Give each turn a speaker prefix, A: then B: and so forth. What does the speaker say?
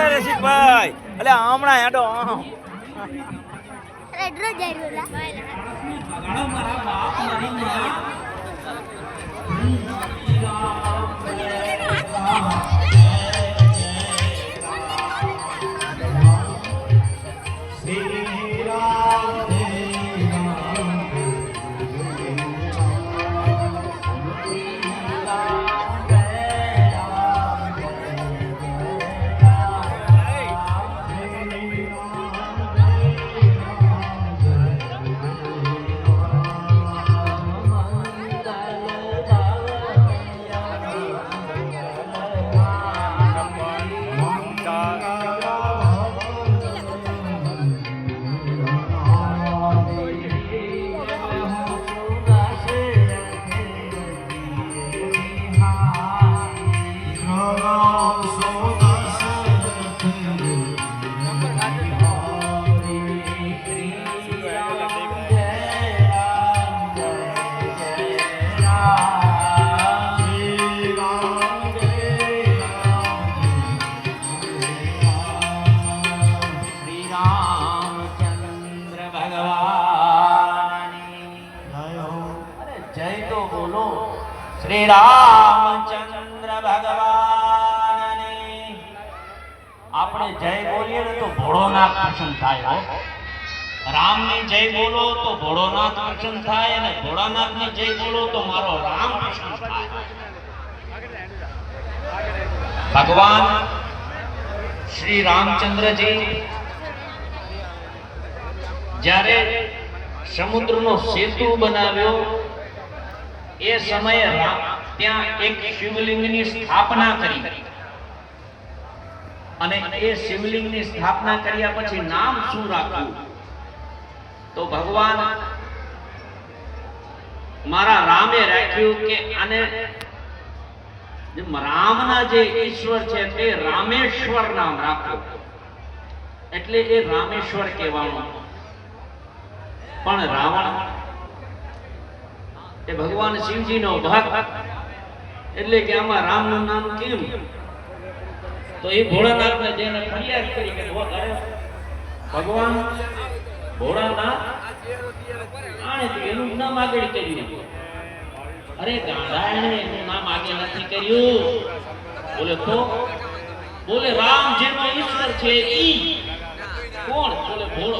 A: રસિકભાઈ એટલે હમણાં હેડો श्री रामचंद्र भगवान આપણે જય બોલીએ ને તો ભોળોનાથ પ્રસન્ન થાય હો રામ ની જય બોલો તો ભોળોનાથ પ્રસન્ન થાય અને ભોળાનાથ ની જય બોલો તો મારો રામ પ્રસન્ન થાય ભગવાન શ્રી રામચંદ્રજી જ્યારે સમુદ્રનો સેતુ બનાવ્યો એ સમયે ત્યાં એક શિવલિંગની સ્થાપના કરી અને એ શિવલિંગની સ્થાપના કર્યા પછી નામ શું રાખવું તો ભગવાન મારા રામે રાખ્યું કે આને રામના જે ઈશ્વર છે તે રામેશ્વર નામ રાખો એટલે એ રામેશ્વર કહેવાનું પણ રાવણ એ ભગવાન શિવજીનો ભક્ત એટલે કે આમાં રામનું નામ કેમ તો એ ભોળાનાથને જેને ફરિયાદ કરી કે ભગવાન ભોળાનાથ આને એનું નામ આગળ કર્યું અરે ગાંડા એનું નામ આગળ નથી કર્યું બોલે તો બોલે રામ જેનો ઈશ્વર છે ઈ કોણ બોલે ભોળો